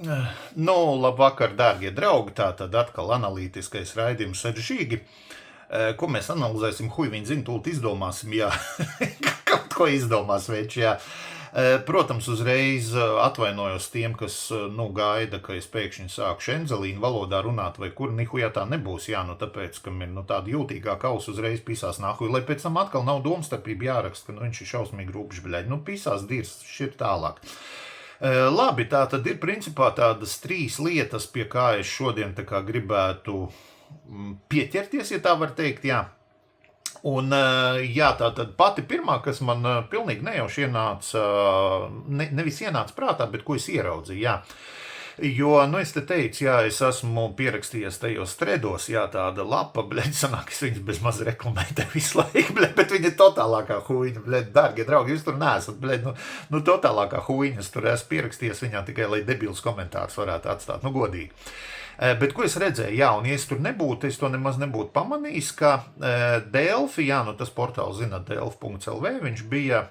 Nu, labvakar, dārgie draugi, tā tad atkal analītiskais raidījums ar Žīgi. Ko mēs analizēsim, viņi zina, tūlīt izdomāsim, jā, kaut ko izdomās veči, jā. Protams, uzreiz atvainojos tiem, kas, gaida, ka es pēkšņi sākšu enzelīnu valodā runāt, vai kur nihujā tā nebūs, jā, tāpēc, ka ir, tāda jūtīgāka auss uzreiz pisās nahuj, lai pēc tam atkal nav domstarpība jāraksta, ka, viņš ir šausmīgi rūpšs, bļaļ, pisās dirs, šķir tālāk. Labi, tā tad ir principā tādas 3 lietas, pie kā es šodien tā kā gribētu pieķerties, ja tā var teikt, jā. Un, jā, tā tad pati pirmā, kas man pilnīgi nejauši ienāca, nevis ienāca prātā, bet ko es ieraudzīju, jā. Jo, es te teicu, jā, es esmu pierakstījies tajos threados, jā, tāda lapa, bļeļ, sanāk, es viņas bez maz reklamēju te visu laiku, bļeļ, bet viņa ir totālākā huīņa, bļeļ, dargie draugi, jūs tur neesat, bļeļ, totālākā huīņa, es tur esmu pierakstījies viņā tikai, lai debils komentārus varētu atstāt, godīgi. Bet ko es redzēju, jā, un ja es tur nebūtu, es to nemaz nebūtu pamanījis, ka Delfi, jā, tas portāls zina delfi.lv, viņš bija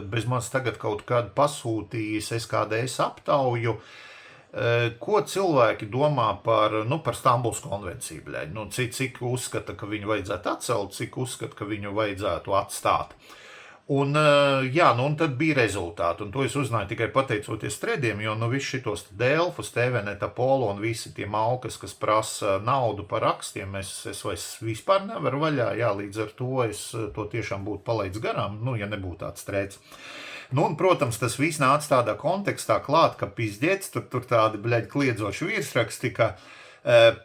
bez maz tagad kaut kad pasūtījis SKDS aptauju, ko cilvēki domā par Stambulas konvenciju, bļaļ, cik uzskata, ka viņu vajadzētu atcelt, cik uzskata, ka viņu vajadzētu atstāt. Un, jā, un tad bija rezultāti, un to es uzzināju tikai pateicoties threadiem, jo, viss šitos Delfus, TVNet, Apollo un visi tie malkas, kas prasa naudu par rakstiem, es vairs vispār nevaru vaļā, jā, līdz ar to es to tiešām būtu palaidis garām, ja nebūtu tāds threads. Un, protams, tas viss nāca tādā kontekstā klāt, ka pizdiets, tur tādi, bļaļ, kliedzoši virsraksti, ka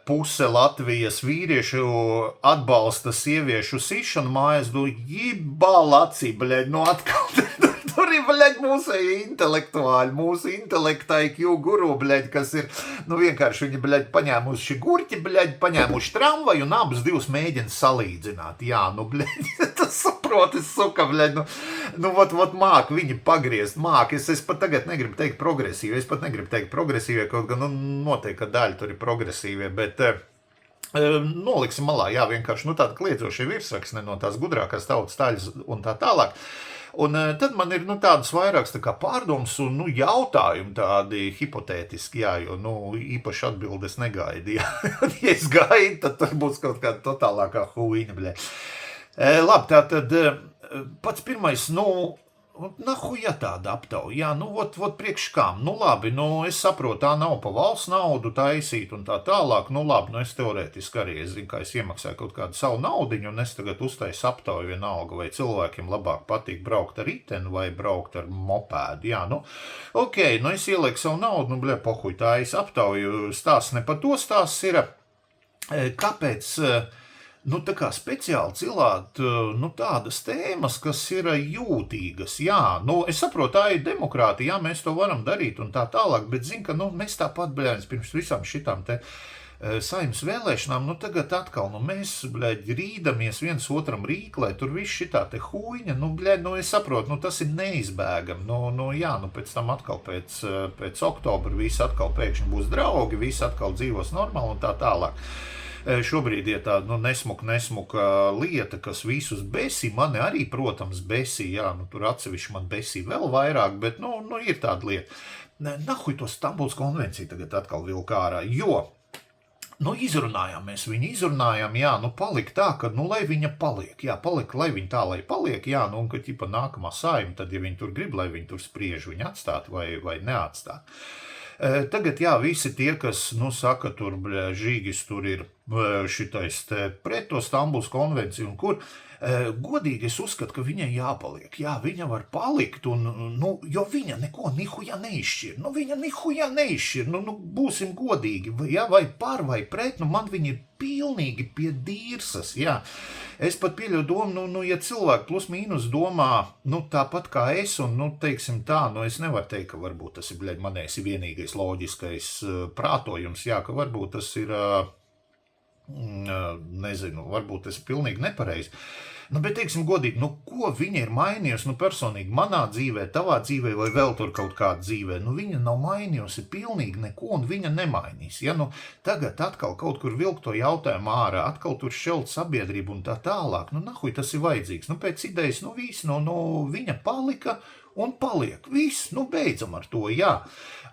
puse Latvijas vīriešu atbalsta sieviešu sišanu mājās, jibālacī, bļaļ, atkal tur ir, bļaļ, mūsu intelektuāļi, mūsu intelekta IQ guru, bļaļ, kas ir, vienkārši viņi, bļaļ, paņēmuši gurķi, bļaļ, paņēmuši tramvaju un abus divus mēģina salīdzināt, jā, bļaļ, tas saprotis, suka, bļaļ, vot māk viņi pagriezt, māk, es pat tagad negribu teikt progresīvie, kaut gan, noteikti, ka daļa tur ir progresīvie, bet noliksim malā, jā, vienkārši, tāda kliedzošie virsraksti no tās gudrākās tautas taļas un tā tālāk. Un tad man ir tādas vairākas tā kā pārdomas un jautājumi tādi hipotētiski, jā, jo īpaši atbildes negaidi. Ja es gaidu, tad tur būs kaut kāda totālākā huīņa, bļē. Labi, tā tad pats pirmais, nahuja tāda aptauja, jā, vot priekš kām, labi, es saprotu, tā nav pa valsts naudu taisīt un tā tālāk, labi, es teorētiski arī, es zinu, kā es iemaksāju kaut kādu savu naudiņu, un es tagad uztaisu aptauju vienalga, vai cilvēkiem labāk patīk braukt ar riteni vai braukt ar mopēdu, jā, ok, es ielieku savu naudu, bļē, pohuj, tā es aptauju, stāsts ne par to stāsts ir, kāpēc tā kā speciāli cilāt, tādas tēmas, kas ir jūtīgas, jā, es saprotu, tā ir demokrātija, jā, mēs to varam darīt un tā tālāk, bet zinu, ka, mēs tāpat, bļēņas, pirms visām šitām te saimnes vēlēšanām, tagad atkal, mēs, bļēģi, rīdamies viens otram rīklē, tur viss šitā te huīņa, bļēģi, es saprotu, tas ir neizbēgam, jā, pēc tam atkal pēc oktobra visi atkal pēkšņi būs draugi, visi atkal dzīvos normāli un tā tālāk. Šobrīd ir tāda nesmuka lieta, kas visus besī, mani arī, protams, besī, jā, tur atsevišķi man besī vēl vairāk, bet, ir tāda lieta. Nahuj to Stambulas konvenciju tagad atkal vilk ārā, jo, izrunājām mēs viņu, jā, palika tā, ka, lai viņa paliek, jā, lai viņa tā, lai paliek, jā, un, ka, ķipa, nākamā saima, tad, ja viņi tur grib, lai viņi tur spriež, viņi atstāt vai neatstāt. Tagad, jā, visi tie, kas, saka, tur, Žīgis tur ir šitais te pret to Stambulas konvenciju, un kur, godīgi es uzskatu, ka viņai jāpaliek, jā, viņa var palikt, un, jo viņa neko nihujā neizšķir, viņa nihujā neizšķir, būsim godīgi, jā, vai par vai pret, man viņa ir pilnīgi pie dīrsas, jā. Es pat pieļauju domu, ja cilvēki plus mīnus domā, tāpat kā es, un, teiksim tā, es nevaru teikt, ka varbūt tas ir, bļaļ, manējs vienīgais loģiskais prātojums, jā, ka varbūt tas ir, nezinu, varbūt tas ir pilnīgi nepareizi. Bet, teiksim, godīgi, ko viņa ir mainījusi, personīgi manā dzīvē, tavā dzīvē vai vēl tur kaut kādā dzīvē, viņa nav mainījusi pilnīgi neko un viņa nemainīs. Ja, tagad atkal kaut kur vilk to jautājumu ārā, atkal tur šķelt sabiedrību un tā tālāk, nahuj tas ir vajadzīgs. Pēc idejas, visi, viņa palika un paliek. Viss, beidzam ar to, jā.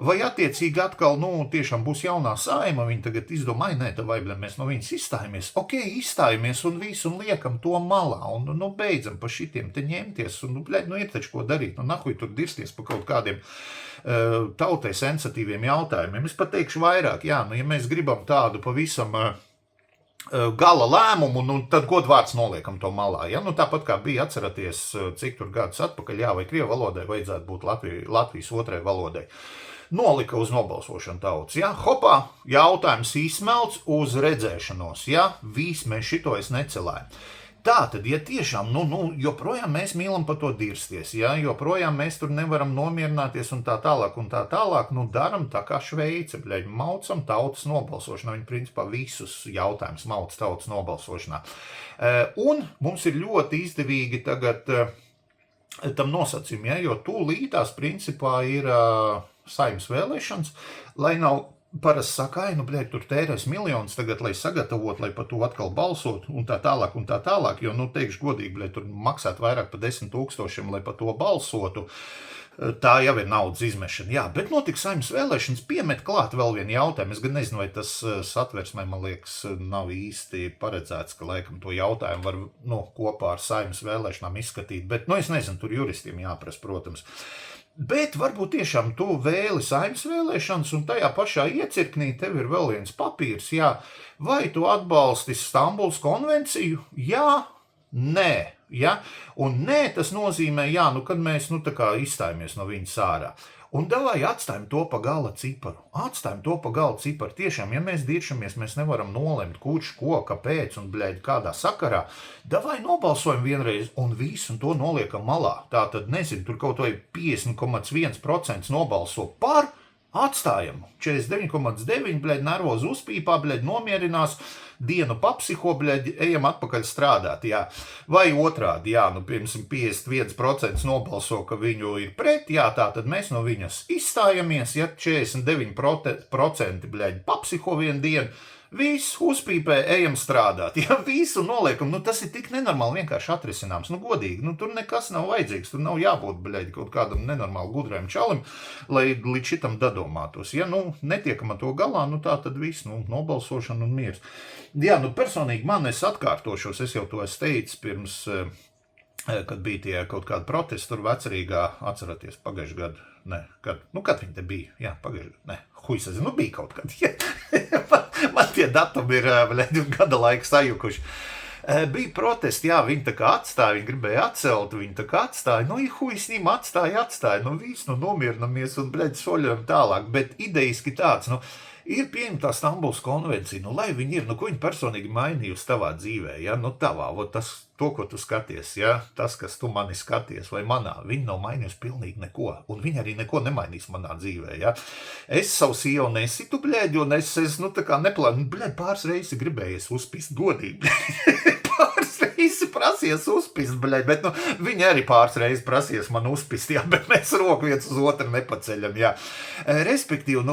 Vai attiecīgi atkal, tiešām būs jaunā saima, viņi tagad izdomāja, nē, tā vai mēs no viņas izstājamies. Ok, izstājamies un visu, un liekam to malā, un beidzam pa šitiem te ņemties, un, ir taču ko darīt, nahuj tur dirsties pa kaut kādiem tautai sensitīviem jautājumiem. Es pat teikšu vairāk, jā, ja mēs gribam tādu pavisam gala lēmumu, tad godvārds noliekam to malā. Ja? Tāpat kā bija, atceraties, cik tur gadus atpakaļ, vai krievu valodai vajadzētu būt Latvijas otrai valodai. Nolika uz nobalsošanu tautas. Ja? Hopā, jautājums izsmelts uz redzēšanos. Ja? Viss, mēs šito es necelēju. Tātad, ja tiešām, joprojām mēs mīlam par to dirsties, ja, joprojām mēs tur nevaram nomierināties un tā tālāk, daram tā kā Šveice, maucam tautas nobalsošanā, viņi principā visus jautājumus mauc tautas nobalsošanā. Un mums ir ļoti izdevīgi tagad tam nosacījumi, ja, jo tūlītās principā ir Saeimas vēlēšanas, lai nav parasti saka, tur tērēs miljonus tagad, lai sagatavot, lai par to atkal balsot, un tā tālāk, jo, teikšu godīgi, tur maksāt vairāk par 10 000, lai par to balsotu, tā jau ir naudas izmešana. Jā, bet notiks Saeimas vēlēšanas, piemet klāt vēl vienu jautājumu. Es gan nezinu, vai tas satversmē, man liekas, nav īsti paredzēts, ka, laikam, to jautājumu var, kopā ar Saeimas vēlēšanām izskatīt, bet, es nezinu, tur juristiem jāprasa, protams. Bet varbūt tiešām tu vēli Saeimas vēlēšanas un tajā pašā iecirknī tev ir vēl viens papīrs, jā, vai tu atbalsti Stambulas konvenciju? Jā, nē, ja? Un nē, tas nozīmē, jā, kad mēs, tā kā izstājamies no viņas ārā. Un davai atstājam to pa gala ciparu. Tiešām, ja mēs diršamies, mēs nevaram nolemt, kurš, ko, kāpēc un, kādā sakarā. Davai nobalsojam vienreiz un visu un to noliekam malā. Tātad, nezinu, tur kaut vai 50,1% nobalso par, atstājam. 49,9, nervozi uzpīpā, nomierinās, dienu papsiho, ejam atpakaļ strādāt, jā. Vai otrādi, jā, pirms 51% nobalso, ka viņu ir pret, jā, tātad mēs no viņas izstājamies, ja 49% papsiho vienu dienu, viss uzpīpē, ejam strādāt, ja visu noliekam, tas ir tik nenormāli vienkārši atrisināms, godīgi, tur nekas nav vajadzīgs, tur nav jābūt, kaut kādam nenormāli gudrajam čalim, lai līdz šitam dadomātos, ja, netiekam ar to galā, tā tad viss, nobalsošana un miers. Jā, personīgi man es atkārtošos, es jau to esmu teicis pirms, kad bija tie kaut kādi protesti, tur Vecerīgā, atceraties, pagājuši gadu, kad viņi te bija, jā, pagājuši gadu, bija kaut kad, jā. Man tie datumi ir gada laika sajukuši. Bija protesti, jā, viņi tā kā atstāja, viņi gribēja atcelt, viņi tā kā atstāja, s ņim atstāja, viss, nomierinamies un, soļojam tālāk, bet idejiski tāds, ir pieņemtā Stambulas konvencija, lai viņi ir, ko viņi personīgi mainījusi tavā dzīvē, ja, tavā, to, ko tu skaties, ja, tas, kas tu mani skaties vai manā, viņi nav mainījusi pilnīgi neko, un viņi arī neko nemainīs manā dzīvē, ja. Es savu sievu nesitu, un es tā kā neplānu, pāris reizes gribējies uzpist godīgi, pāris reizes prasies uzpist, bet viņi arī pāris reizes prasies man uzpist, jā, bet mēs roku viens uz otru nepaceļam, jā. Respektīvi,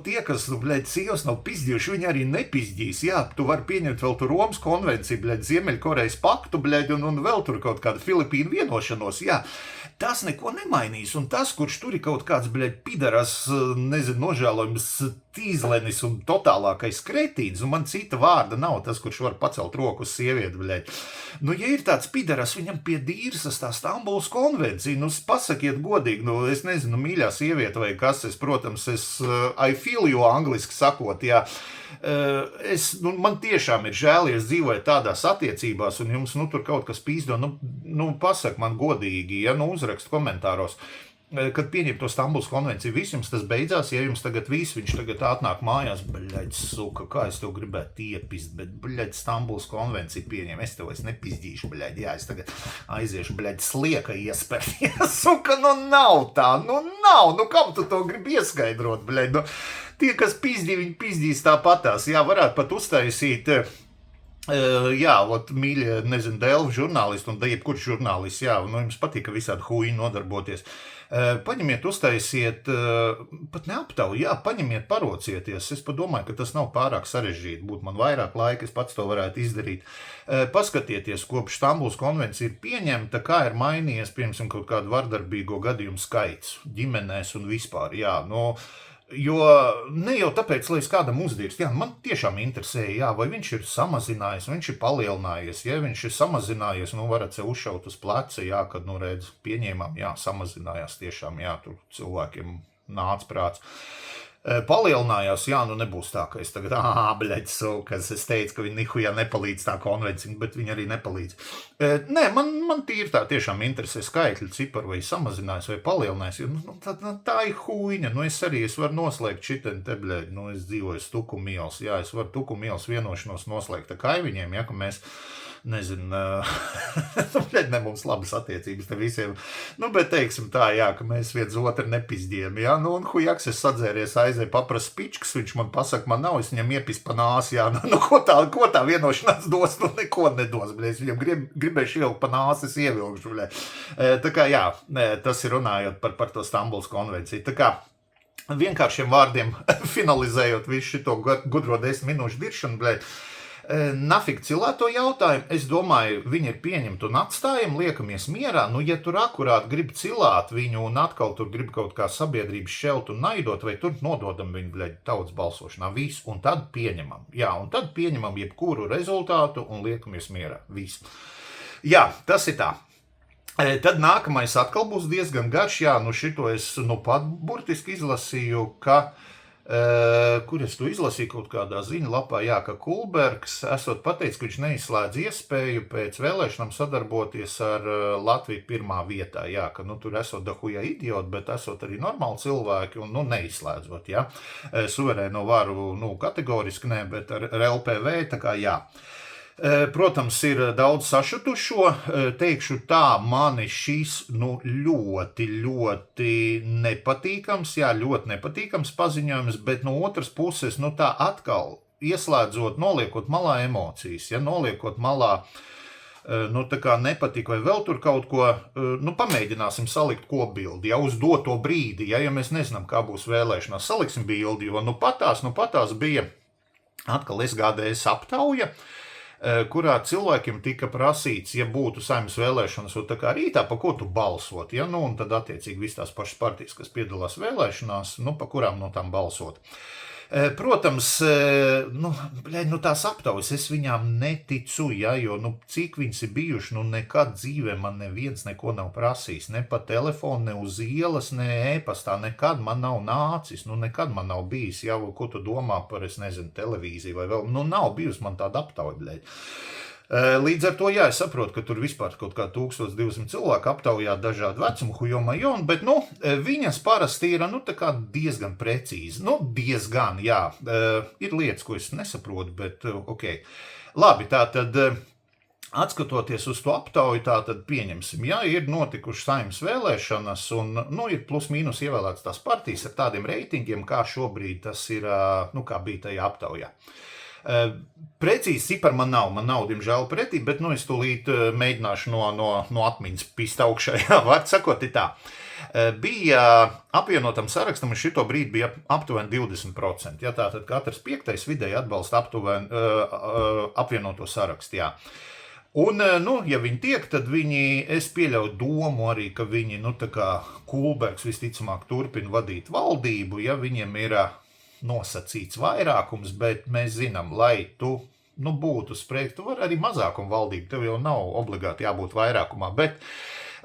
tie, kas, sievas nav pizdījuši, viņi arī nepizdīs, jā, tu vari pieņemt vēl tu Romas konvenciju, Ziemeļkorejas paktu, un vēl tur kaut kādu Filipīnu vienošanos, jā. Tas neko nemainīs, un tas, kurš tur ir kaut kāds, pidaras, nožēlojums tīzlenis un totālākais kretīns, un man cita vārda nav tas, kurš var pacelt roku uz sievieti, ja ir tāds pidaras, viņam pie dīrsas tā Stambulas konvencija, pasakiet godīgi, es nezinu, mīļā sieviete vai kas, protams, I feel you angliski sakot, jā. Man tiešām ir žēl, ja es dzīvoju tādās attiecībās, un jums, tur kaut kas pīzdo, pasak man godīgi, ja, uzrakst komentāros, kad pieņem to Stambulas konvenciju, viss jums tas beidzās, ja jums tagad viss, viņš tagad atnāk mājās, suka, kā es tev gribētu iepist, bet, Stambulas konvenciju pieņem, es tev nepizdīšu, jā, es tagad aiziešu, slieka iespēr, ja, suka, nav tā, nav, kam tu to gribi ieskaidrot, tie, kas pizdī, viņi pizdīs tāpatās, jā, varētu pat uztaisīt Jā, mīļie, nezinu, Delvu žurnālisti un jebkurš žurnālists, jā, jums patīk visādi huīni nodarboties. Paņemiet, uztaisiet, pat neaptauju, jā, paņemiet, parocieties. Es padomāju, ka tas nav pārāk sarežģīti. Būtu man vairāk laika, es pats to varētu izdarīt. Paskatieties, kopš Stambulas konvencija ir pieņemta, kā ir mainījies, piemēram, kaut kādu vardarbīgo gadījumu skaits ģimenēs un vispār, jā, jo ne jau tāpēc, lai es kādam uzdirst, jā, man tiešām interesē, jā, vai viņš ir samazinājies, vai viņš ir palielinājies, ja viņš ir samazinājies, varat sev uzšaut uz pleca, jā, kad, redz, pieņēmām, jā, samazinājās tiešām, jā, tur cilvēkiem nāc prāts. Palielinājās, jā, nebūs tā, ka es tagad, kas es teicu, ka viņi nihujā nepalīdz tā konvencija, bet viņi arī nepalīdz. Nē, man tīri tā tiešām interesē skaitļi, cipari, vai samazinājās, vai palielinājās, jo tā ir huīņa, es varu noslēgt šitien te, bļēd, es dzīvoju Tukumielas, jā, es varu Tukumielas vienošanos noslēgt ar kaimiņiem, ja, ka mēs, nezinu, ne mums labas attiecības te visiem, bet teiksim tā, jā, ka mēs viens otru nepizdiem, jā, un hujaks es sadzēries aizēju paprast pičkas, viņš man pasaka, man nav, es viņam iepis pa nāsi, jā, ko tā vienošanās dos, neko nedos, bļē, es viņam gribēšu ievilkt pa nāsi, es ievilkšu, bļē. Tā kā, jā, tas ir runājot par to Stambulas konvenciju, tā kā vienkāršiem vārdiem finalizējot visu šito gudro 10 minūšu diršanu, bļē, nafik cilāt to jautājumu, es domāju, viņi ir pieņemti un atstājami, liekamies mierā, ja tur akurāt grib cilāt viņu un atkal tur grib kaut kā sabiedrības šelt un naidot, vai tur nododam viņu, bļeļ, tautas balsošanā, visu, un tad pieņemam, jā, un tad pieņemam jebkuru rezultātu un liekamies mierā, visu. Jā, tas ir tā. Tad nākamais atkal būs diezgan garš, jā, šito es pat burtiski izlasīju, ka kur es to izlasīju kaut kādā ziņu lapā, jā, ka Kulbergs esot pateicis, ka viņš neizslēdz iespēju pēc vēlēšanām sadarboties ar Latviju pirmā vietā, jā, ka tur esot dahuja idioti, bet esot arī normāli cilvēki un neizslēdzot, jā, suverēno varu, kategoriski ne, bet ar LPV, tā kā jā. Protams, ir daudz sašutušo, teikšu tā, mani šis ļoti, ļoti nepatīkams, jā, ļoti nepatīkams paziņojums, bet no otras puses, tā atkal ieslēdzot, noliekot malā emocijas, ja noliekot malā, tā kā nepatīk vai vēl tur kaut ko, pamēģināsim salikt kopbildi, ja uz doto brīdi, ja mēs nezinām, kā būs vēlēšanās, saliksim bildi, jo patās bija atkal SGDS aptauja, kurā cilvēkiem tika prasīts, ja būtu Saeimas vēlēšanas, tā kā rītā, pa ko tu balsot, ja, un tad attiecīgi viss tās pašas partijas, kas piedalās vēlēšanās, pa kurām no tām balsot. Protams, tās aptaujas, es viņām neticu, ja, jo, cik viņas ir bijuši, nekad dzīvē man neviens neko nav prasījis, ne pa telefonu, ne uz ielas, ne e-pastā, nekad man nav nācis, nekad man nav bijis, ja, ko tu domā par, es nezinu, televīziju vai vēl, nav bijusi man tāda aptauja, bļeļ. Līdz ar to, jā, es saprotu, ka tur vispār kaut kā 1200 cilvēku aptaujā dažādu vecumu hujomajonu, bet, viņas parasti ir, tā kā diezgan precīzi, diezgan, jā, ir lietas, ko es nesaprotu, bet, ok. Labi, tātad, atskatoties uz to aptauju, tātad pieņemsim, ja ir notikušas Saeimas vēlēšanas un, ir plus mīnus ievēlētas tās partijas ar tādiem reitingiem, kā šobrīd tas ir, kā bija tajā aptaujā. Precīzi cipari man nav, diemžēl pretī, bet, es tūlīt mēģināšu no atmiņas pist augšā, jā, vārds sakot, tā. Bija apvienotam sarakstam, un šito brīdi bija aptuveni 20%, ja, tātad katrs 5. vidēji atbalsta aptuveni apvienoto sarakstu, jā. Un, ja viņi tiek, tad es pieļauju domu arī, ka viņi, tā kā Kulbergs visticamāk turpina vadīt valdību, ja viņiem ir nosacīts vairākums, bet mēs zinām, lai tu, būtu spriegt, tu vari arī mazākumu valdību, tev jau nav obligāti jābūt vairākumā, bet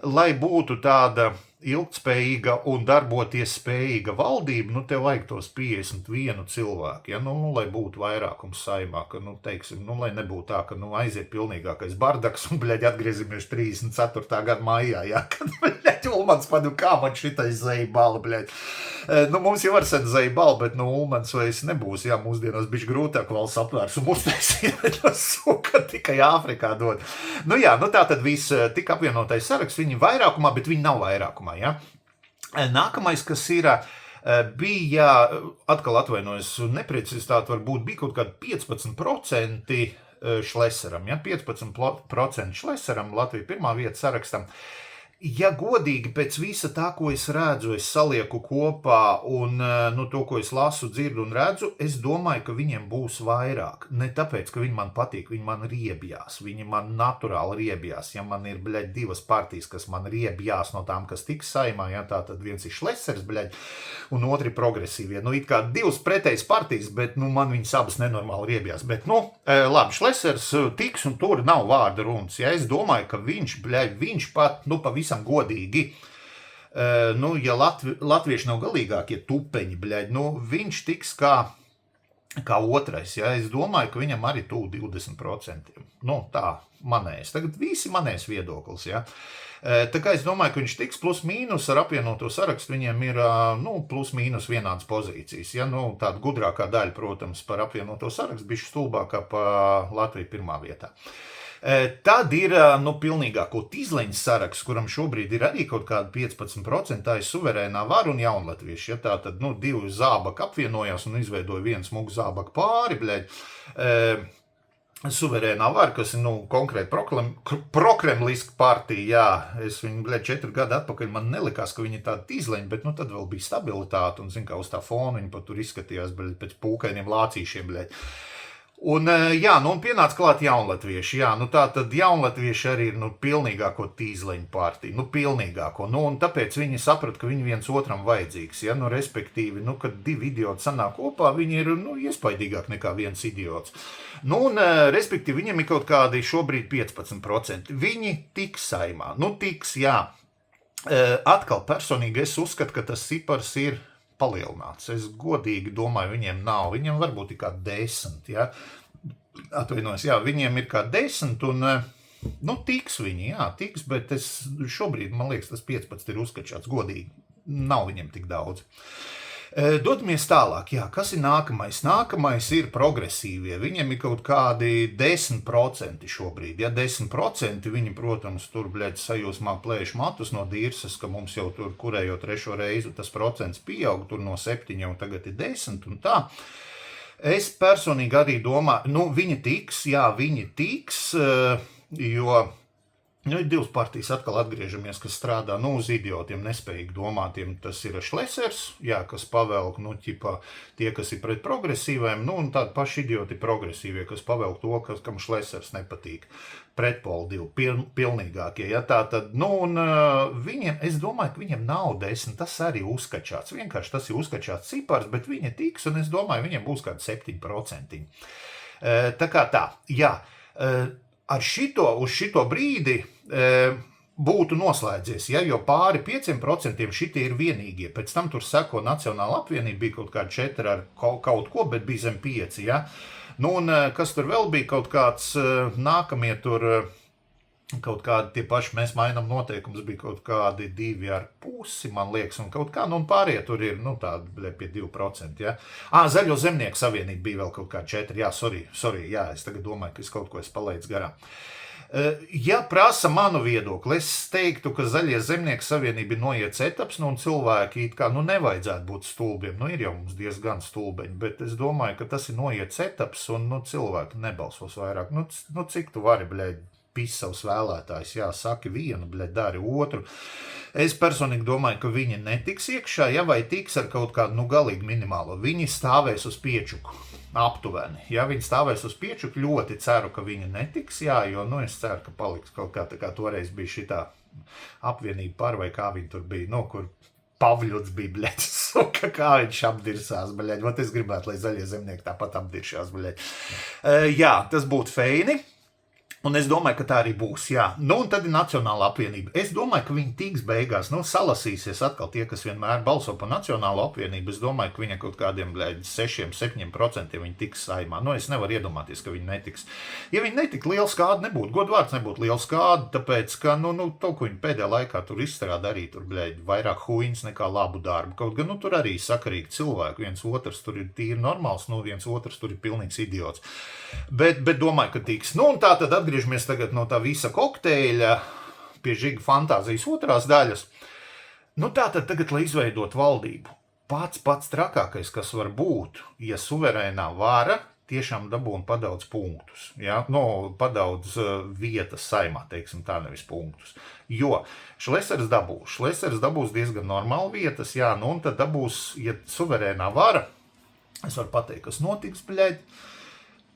lai būtu tāda ilgtspējīga un darboties spējīga valdība, tev vajag tos 51 cilvēku, ja, lai būtu vairākums Saeimā, ka, teiksim, lai nebūtu tā, ka, aiziet pilnīgākais bardaks un, bļaļ, atgriezīmies 34. gada maijā, ja, kad, bļaļ, Ulmans padu, kā man šitais Zeibala, bļaļ. Mums jau var sen Zeibala, bet, Ulmans vairs nebūs, jā, mūsdienos bišķi grūtāk valsts apvērsumu uztaisīt, suka tikai Āfrikā dod. Jā, tā tad viss tik apvienotais saraksts, viņi vairākumā, bet viņi nav vairākumā, ja. Nākamais, kas ir, bija, atkal atvainojos, neprecizitāte varbūt bija kaut kādi 15%, Šleseram, ja? 15% Šleseram, Latvija pirmā vieta sarakstam. Ja godīgi pēc visa tā, ko es redzu, es salieku kopā un to, ko es lasu, dzirdu un redzu, es domāju, ka viņiem būs vairāk. Ne tāpēc, ka viņi man patīk, viņi man riebjās, viņi man naturāli riebjās. Ja man ir, divas partijas, kas man riebjās no tām, kas tiks saimā, ja tā tad viens ir Šlesers, un otri progresīvie. It kā divas pretējas partijas, bet, man viņas abas nenormāli riebjās. Bet, labi, Šlesers tiks un tur nav vārda runas. Ja es domāju, ka viņš pat, pavisam godīgi, ja latvieši nav galīgākie tupeņi, viņš tiks kā otrais, ja, es domāju, ka viņam arī tuvu 20%. Tā manējs. Tagad visi manējs viedoklis, ja. Tā kā es domāju, ka viņš tiks plus mīnus ar apvienoto sarakstu, viņiem ir plus mīnus vienādas pozīcijas, ja, tāda gudrākā daļa, protams, par apvienoto sarakstu, bišķi stulbākā pa Latviju pirmā vietā. Tad ir pilnīgāko tīzleņas saraksts, kuram šobrīd ir arī kaut kāda 15%, tā ir suverēnā vara un jaunlatvieši. Ja tā tad divi zābaki apvienojās un izveidoja vienu smugu zābaku pāri, suverēnā vara, kas ir konkrēti prokremliska partija, jā, es viņu 4 gadu atpakaļ, man nelikās, ka viņi ir tādi tīzleņi, bet tad vēl bija stabilitāte un, kā uz tā fona viņi pat tur izskatījās pēc pūkainiem lācīšiem, Un pienāca klāt jaunlatvieši, tā tad jaunlatvieši arī ir, pilnīgāko tīzleņu partiju, pilnīgāko, un tāpēc viņi saprata, ka viņi viens otram vajadzīgs, ja, respektīvi, kad divi idioti sanāk kopā, viņi ir, iespaidīgāk nekā viens idiots. Respektīvi, viņiem ir kaut kādi šobrīd 15%, viņi tiks saimā, tiks, jā, atkal personīgi es uzskatu, ka tas cipars ir palielināts. Es godīgi domāju, viņiem nav. Viņiem varbūt ir kā 10, ja? Atvainojos, jā, viņiem ir kā 10 un, tiks viņi, jā, tiks, bet šobrīd, man liekas, tas 15 ir uzskačāts godīgi. Nav viņiem tik daudz. Dodamies tālāk, jā, kas ir nākamais? Nākamais ir progresīvie. Viņiem ir kaut kādi 10% šobrīd. Ja 10% viņi, protams, tur, sajūsmā plēš matus no dīrsas, ka mums jau tur kurējot 3. reizi tas procents pieaug, tur no 7 un tagad ir 10 un tā. Es personīgi arī domāju, viņi tiks, jo ir divas partijas, atkal atgriežamies, kas strādā, uz idiotiem, nespējīgi domātiem. Tas ir Šlesers, jā, kas pavelk, tie, kas ir pret progresīviem, un tādi paši idioti progresīvie, kas pavelk to, kam Šlesers nepatīk. Pretpoli divi, pilnīgākie, ja tā tad, un viņiem, es domāju, ka viņiem nav 10, tas arī uzskačāts. Vienkārši tas ir uzskačāts cipars, bet viņi tiks, un es domāju, viņiem būs kādi 7%. Tā kā tā, jā. Uz šito brīdi būtu noslēdzies, ja, jo pāri 5% šitie ir vienīgie. Pēc tam tur seko Nacionāla apvienība, bija kaut kādi 4 ar kaut ko, bet bija zem 5. Ja. Un kas tur vēl bija, kaut kāds nākamie tur, kaut kādi tie paši, mēs mainām noteikums, bija kaut kādi 2,5, man liekas, un kaut kā, un pārējie tur ir, tādi pie 2%, ja. Zaļo zemnieku savienība bija vēl kaut kā 4, jā, sorry, jā, es tagad domāju, ka es kaut ko palaidu garām. Ja prasa manu viedokli, es teiktu, ka Zaļie zemnieku savienība ir noiets etaps, un cilvēki it kā, nevajadzētu būt stulbiem, ir jau mums diezgan stulbeņi, bet es domāju, ka tas ir noiets etaps, un, cilvēki nebalsos vairāk, cik tu vari, pis savus vēlētājus, jā, saki vienu, dari otru. Es personīgi domāju, ka viņi netiks iekšā, ja vai tiks ar kaut kādu, galīgi minimālo. Viņi stāvēs uz piečuku, aptuveni. Ja viņi stāvēs uz piečuku, ļoti ceru, ka viņi netiks, jā, jo, es ceru, ka paliks kaut kā, tā kā toreiz bija šitā apvienība par, vai kā viņi tur bija, kur Pavļuts bija, suka, kā viņš apdirsās, Ot es gribētu, lai Zaļie zemnieki tāpat apdiršās, Jā, tas būtu feini. Un es domāju, ka tā arī būs, jā. Un tad ir Nacionāla apvienība. Es domāju, ka viņi tiks beigās, salasīsies atkal tie, kas vienmēr balso par Nacionālo apvienību. Es domāju, ka viņi kaut kādiem 6-7% viņi tiks saimā. Es nevaru iedomāties, ka viņi netiks. Ja viņi netiks, liela skāda nebūtu. Godvārds nebūtu liela skāda, tāpēc, ka, to, ko viņi pēdējā laikā tur izstrāda, arī tur, vairāk huīns nekā labu darbu. Kaut gan, tur arī sakarīgi cilvēki. Viens otrs tur ir tīri normāls, viens otrs tur ir pilnīgs idiots. Bet domāju, ka tiks. Un tā tad atgriežamies tagad no tā visa kokteļa pie Žiga fantāzijas otrās daļas. Tā tad tagad, lai izveidot valdību, pats trakākais, kas var būt, ja suverēnā vara tiešām dabūna padaudz punktus, ja? Nu, padaudz vietas saimā, teiksim tā, nevis punktus. Jo Šlesers dabūs diezgan normāli vietas, jā, nu un tad dabūs, ja suverēnā vara, es varu pateikt, kas notiks, bļaļ,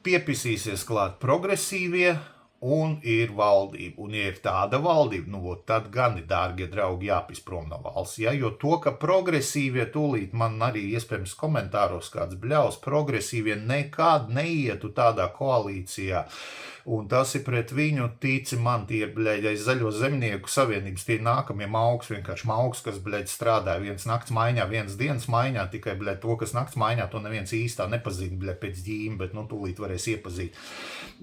piepisīsies klāt progresīvie, un ir valdība, un ja ir tāda valdība, nu, tad gan, dārgie draugi, jāpis prom no valsts, ja, jo to, ka progresīvie tūlīt man arī iespējams komentāros kāds bļaus, progresīvie nekad neietu tādā koalīcijā, un tas ir pret viņu, tici man, tie, bļaļ, aiz Zaļo zemnieku savienības, tie nākamie mauks, vienkārši mauks, kas, bļaļ, strādāja viens nakts maiņā, viens dienas maiņā, tikai, bļaļ, to, kas nakts maiņā, to neviens īstā nepazina, bļaļ, pēc ģīm, bet, nu, tūlīt varēs iepazīt.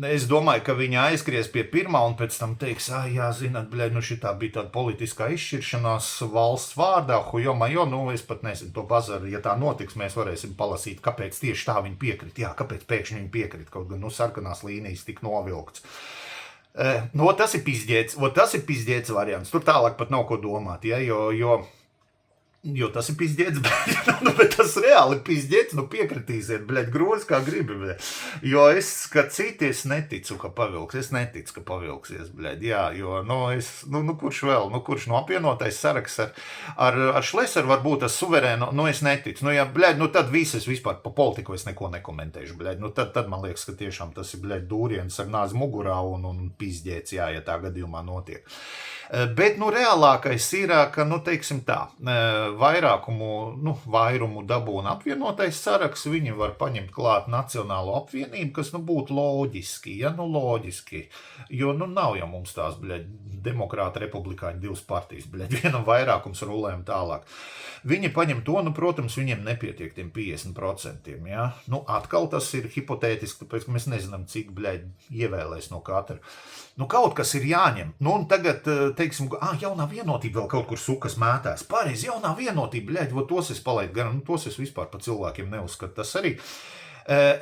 Es domāju, ka viņi aizskries pie pirmā un pēc tam teiks, jā, zināt, bļaļ, nu šitā bija tāda politiskā izšķiršanās valsts vārdā, hujomajo, nu, es pat nezinu, to bazaru, ja tā notiks, mēs varēsim palasīt, kāpēc tieši tā viņi piekrit, jā, kāpēc pēkšņi viņi piekrit, kaut gan, nu, sarkanās līnijas tik novilkts. Nu, tas ir pizdiets variants, tur tālāk pat nav ko domāt, ja, jo tas ir pizdiets, bet tas reāli pizdiets, nu piekritīsiet, bļaļ, grozi kā gribi, bļaļ. Jo es, kad citi, es neticu, ka pavilksies, bļaļ, jā, jo, kurš vēl, kurš no apvienotais saraksts ar Šleseru varbūt tas suverēno, es neticu, ja, bļaļ, tad viss es vispār pa politiku es neko nekomentēšu, bļaļ, tad man liekas, ka tiešām tas ir, bļaļ, dūriens ar nāzi mugurā un pizdiets, jā, ja tā gadījumā notiek. Bet, reālākais ir, ka, teiksim tā, vairumu dabūna apvienotais saraksts, viņi var paņemt klāt Nacionālo apvienību, kas, būtu loģiski, ja, loģiski, jo, nav jau mums tās, bļaļ, demokrāti, republikāņi, divas partijas, bļaļ, vienam vairākums rulējam tālāk. Viņi paņem to, protams, viņiem nepietiek tiem 50%, ja, atkal tas ir hipotētiski, tāpēc, ka mēs nezinām, cik, bļaļ, ievēlēs no katra. Kaut kas ir jāņem. Un tagad, teiksim, jaunā vienotība vēl kaut kur sukas mētās. Pareizi, jaunā vienotība, bļaļ, tos es palaidu garām, tos es vispār pa cilvēkiem neuzskatu. Tas arī.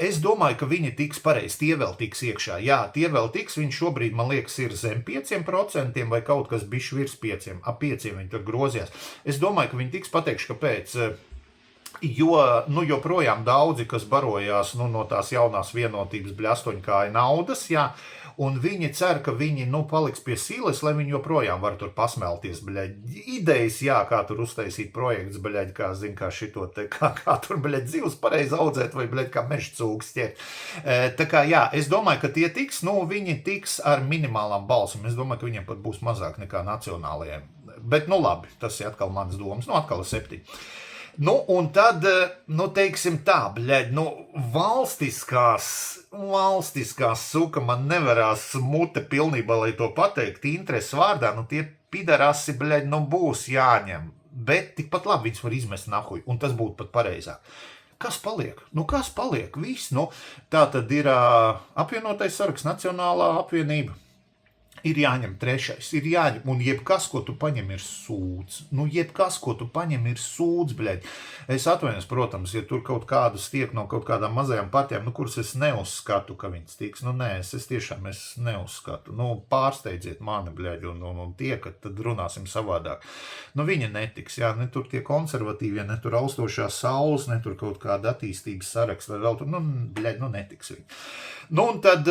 Es domāju, ka viņi tiks pareizi, tie vēl tiks iekšā. Jā, tie vēl tiks, viņi šobrīd, man liekas, ir zem 5% vai kaut kas bišķi virs 5%, ap 5% viņi tur grozījās. Es domāju, ka viņi tiks, pateikšu, kāpēc. Jo, joprojām daudzi, kas barojās, no tās jaunās vienotības, bļaļ, 8 naudas, jā, un viņi cer, ka viņi, paliks pie sīles, lai viņi joprojām var tur pasmelties, bļaļ, idejas, jā, kā tur uztaisīt projekts, bļaļ, kā šito te, kā tur, bļaļ, zivs pareizi audzēt, vai, bļaļ, kā meža cūks ķert. Tā kā, jā, es domāju, ka tie tiks, viņi tiks ar minimālām balsum, es domāju, ka viņiem pat būs mazāk nekā nacionālajiem. Bet, labi, tas ir atkal mans domas, atkal 7. Un tad, teiksim tā, bļaļ, valstiskās suka man nevarās mute pilnībā, lai to pateikt, intereses vārdā, tie pidarasi, bļaļ, būs jāņem, bet tikpat labi viņus var izmest nahuj, un tas būtu pat pareizāk. Kas paliek? Kas paliek? Viss, tā tad ir apvienotais saraksts, Nacionālā apvienība. Ir jāņem 3. ir jāņem, un jebkas, ko tu paņem, ir sūds. Bļaļ. Es atvainojos, protams, ja tur kaut kādus tiek no kaut kādām mazajām partijām, kuras es neuzskatu, ka viņas tiks. Es tiešām neuzskatu. Pārsteidziet mani, bļaļ, un tiekat, tad runāsim savādāk. Viņi netiks, jā, ne tur tie konservatīvie, ne tur austošās saules, ne tur kaut kāda attīstības saraksta, vēl tur, bļaļ, netiks viņi. Un tad,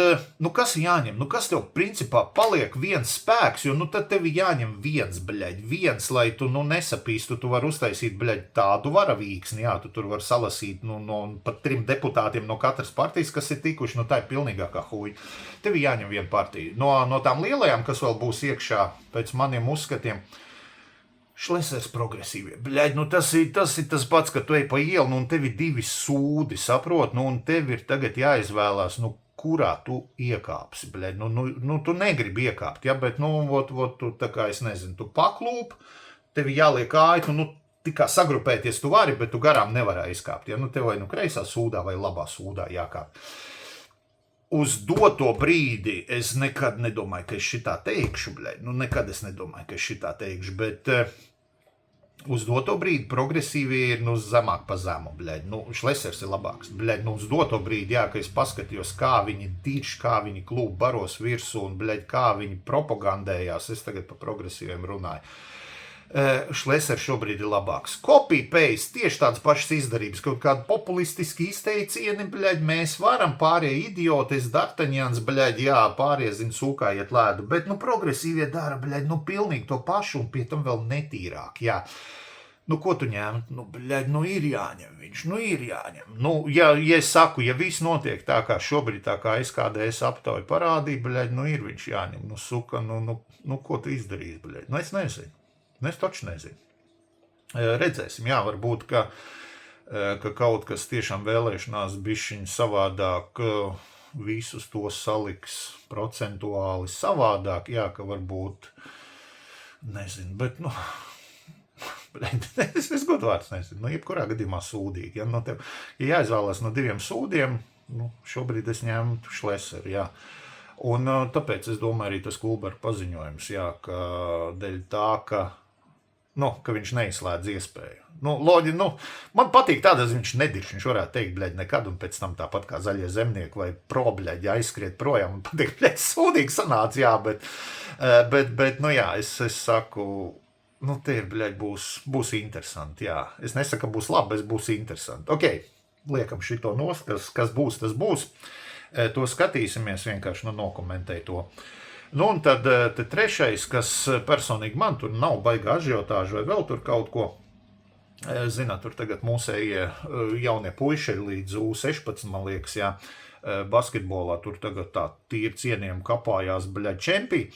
kas jāņem? Kas tev principā paliek viens spēks, jo, tad tev jāņem viens, bļaļ, viens, lai tu, nesapīstu, tu var uztaisīt, bļaļ, tādu varavīksni, jā, tu tur var salasīt, pat 3 deputātiem no katras partijas, kas ir tikuši, tā ir pilnīgākā huļa. Tev jāņem viena partija. No tām lielajām, kas vēl būs iekšā, pēc maniem uzskatiem, Šlesers progresīvie. Bļaļ, tas ir tas pats, ka tu ej pa ielu, un tev ir 2 sūdi, saprot, un tev ir tagad jāizvēlās, kurā tu iekāpsi, bļaļ, tu negribi iekāpt, ja, bet, tu, tā kā, es nezinu, tu paklūp, tevi jāliek kāju, tikā sagrupēties tu vari, bet tu garām nevarā izkāpt, ja, tev vai kreisā sūdā vai labā sūdā jākāp. Uz doto brīdi es nekad nedomāju, ka es šitā teikšu, bļaļ, nekad es nedomāju, ka es šitā teikšu, bet uz doto brīdi progresīvi ir, zemāk pa zemu, bļaļ, Šlesers ir labāks, bļaļ, uz doto brīdi, jā, ka es paskatījos, kā viņi dirš, kā viņi klub baros virsū un, bļaļ, kā viņi propagandējās, es tagad pa progresīviem runāju. Šlesers šobrīd ir labāks. Copy-paste, tieši tādas pašas izdarības, kaut kādi populistiski izteicieni, bļaļ, mēs varam, pārējie idioti, es Dartaņjans, bļaļ, jā, pārējie zin sūkājiet lēdu, bet, progresīvie dara, bļaļ, pilnīgi to pašu un pie tam vēl netīrāk, jā. Ko tu ņem? Bļaļ, ir jāņem viņš, ir jāņem. Ja es saku, ja viss notiek tā kā šobrīd, tā kā SKDS aptauja parādīja, bļaļ, ir viņš jāņem. Suka, ko tu izdarīsi, bļaļ? Es nezinu. Es taču nezinu. Redzēsim, jā, varbūt, ka kaut kas tiešām vēlēšanās bišķiņ savādāk visus tos saliks procentuāli savādāk, jā, ka varbūt, nezinu, bet, es godvārds nezinu, jebkurā gadījumā sūdīgi. Ja, ja jāizvēlās no 2 sūdiem, šobrīd es ņemtu Šleseru, jā. Un tāpēc es domāju arī tas Kulberga paziņojums, jā, ka dēļ tā, ka viņš neizslēdz iespēju. Loģi, man patīk tādas, viņš nedirš, viņš varētu teikt, bļaļ, nekad, un pēc tam tāpat kā Zaļie zemnieki vai bļaļ, aizskriet projām, un patīk, bļaļ, sūdīgi sanāca, jā, bet jā, es saku, te ir, bļaļ, būs interesanti, jā. Es nesaku, ka būs labi, bet būs interesanti. Ok, liekam šito nost, kas būs, tas būs. To skatīsimies, vienkārši nokomentēju to. Un tad trešais, kas personīgi man tur nav baigā ažiotāžu vai vēl tur kaut ko. Zināt, tur tagad mūsējie jaunie puiši līdz U16, man liekas, jā, basketbolā tur tagad tā tīri cieniem kapājās, bļaļ, čempī.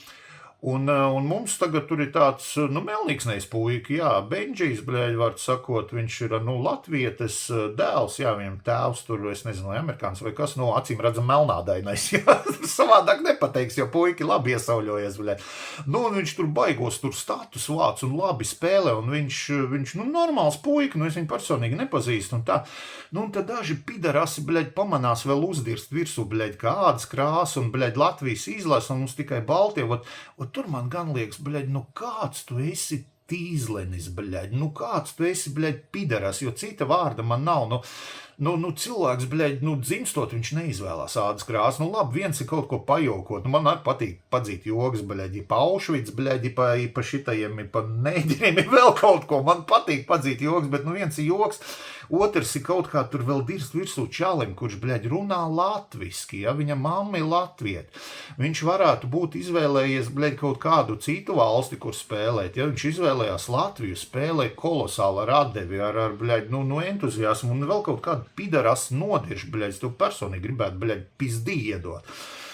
Un mums tagad tur ir tāds, melnīksnējs puika, jā, Benģijs, bļaļ, var sakot, viņš ir, latvietes dēls, jā, viņam tēvs tur, es nezinu, amerikāns vai kas, acīm redzam melnādainais, jā, savādāk nepateiks, jo puiki labi iesauļojies, bļaļ. Un viņš tur baigos, tur status vāc un labi spēlē, un viņš normāls puika, es viņu personīgi nepazīstu, un tā, un tad daži pidarasi, bļaļ, pamanās vēl uzdirst virsū, bļaļ, kā ādas krāsa, un, bļaļ, Latvijas izlasa, un mums tikai Baltie, tur man gan liekas, bļaļ, kāds tu esi tīzlenis, bļaļ, kāds tu esi, bļaļ, pidaras, jo cita vārda man nav, cilvēks, bļaļ, dzimstot, viņš neizvēlās ādas krāsu, labi, viens ir kaut ko pajokot, man arī patīk padzīt jogas, bļaļ, pa Aušvic, bļaļ, pa šitajiem, pa neģeriem, vēl kaut ko, man patīk padzīt jogas, bet, viens ir joks, otrs ir kaut kā tur vēl dirst virsū čalim, kurš, bļaļ, runā latviski, ja, viņa mamma ir latviet. Viņš varētu būt izvēlējies, bļaļ, kaut kādu citu valsti, kur spēlēt, ja, viņš izvēlējās Latviju, spēlēja kolosāli ar atdevi, ar bļaļ, entuziasmu, un vēl kaut kādu pidaras nodirš, bļaļ, es tev personīgi gribētu, bļaļ, pizdī iedot.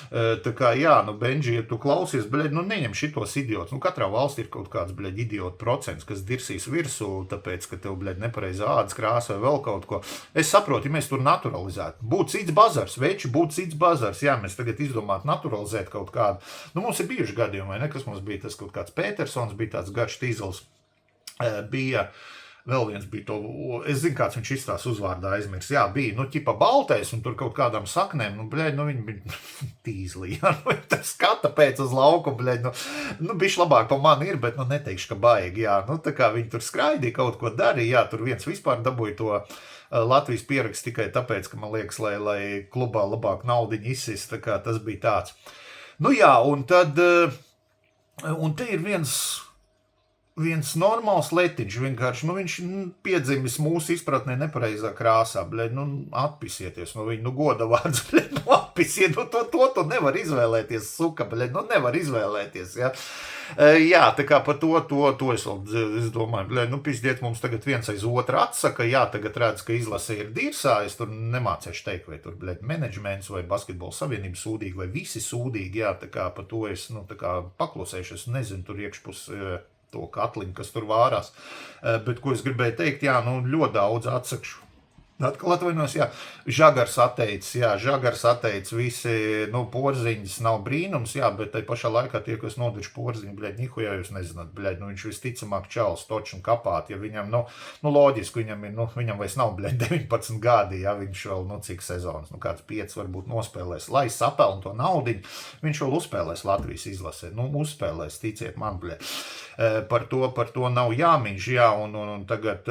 Tā kā, jā, Benži, ja tu klausies, bļaļ, neņem šitos idiotus. Katrā valstī ir kaut kāds, bļaļ, idiotu procents, kas dirsīs virsū, tāpēc, ka tev, bļaļ, nepareiza ādas krāsa vai vēl kaut ko. Es saprotu, ja mēs tur naturalizētu. Būtu cits bazars, veči, būtu cits bazars. Jā, mēs tagad izdomātu naturalizēt kaut kādu. Mums ir bijuši gadījumi, vai ne, kas mums bija tas kaut kāds Petersons, bija tāds garš tīzels, bija... Vēl viens bija to, es zinu, kāds viņš izstās uzvārdā aizmirs. Jā, bija, ķipa baltais un tur kaut kādām saknēm, bļaļ, viņi bija tīzlī, jā, tas skata pēc uz lauku, bļaļ, bišķi labāk pa mani ir, bet, neteikšu, ka baigi, jā, tā kā viņi tur skraidīja, kaut ko darīja, jā, tur viens vispār dabūja to Latvijas pierakstu tikai tāpēc, ka man liekas, lai klubā labāk naudiņu izsist, tā kā tas bija tāds. Jā, un tad, un te ir viens normāls letiņš, vienkārši, viņš piedzimis mūsu izpratnē nepareizā krāsā, bļaļ, atpisieties no viņa, goda vārds, bļaļ, atpisiet, to tu nevar izvēlēties, suka, bļaļ, nevar izvēlēties, ja. Jā, tā kā par to es domāju, bļaļ, pizdiet, mums tagad viens aiz otru atsaka, jā, tagad redz, ka izlase ir dirsā, es tur nemācēšu teikt, vai tur, bļaļ, menedžments vai basketbola savienība sūdīgi, vai visi sūdīgi, jā, tā kā par to es, tā kā paklusēšu, es nezinu, tur iekšpus to katliņu, kas tur vārās. Bet, ko es gribēju teikt, jā, ļoti daudz atsakšu. Atkal atvainojos, jā, Žagars atteicis, visi, porziņas nav brīnums, jā, bet tai pašā laikā tie, kas nodirš porziņu, bļaļ, nihujā jūs nezināt, bļaļ, viņš visticamāk čals, toč un kapāt, ja viņam, loģiski, viņam vairs nav, bļaļ, 19 gadi, ja viņš vēl, cik sezonas, kāds 5 varbūt nospēlēs, lai sapeln to naudiņu, viņš vēl uzspēlēs Latvijas izlasē, uzspēlēs, ticiet man, bļaļ, par to nav jāmiņš, jā, un tagad,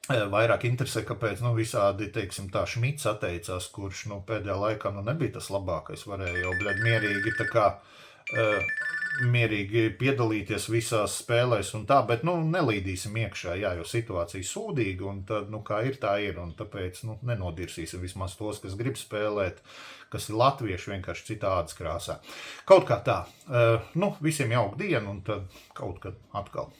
vairāk interesē, kāpēc, visādi, teiksim, tā Šmits atteicās, kurš, pēdējā laikā, nebija tas labākais, varēja jau, bļaļ, mierīgi, tā kā, mierīgi piedalīties visās spēlēs un tā, bet, nelīdīsim iekšā, jā, jo situācija sūdīga, un tad, kā ir, tā ir, un tāpēc, nenodirsīsim vismaz tos, kas grib spēlēt, kas ir latvieši vienkārši citā ādas krāsā. Kaut kā tā. Visiem jauka diena, un tad kaut kad atkal.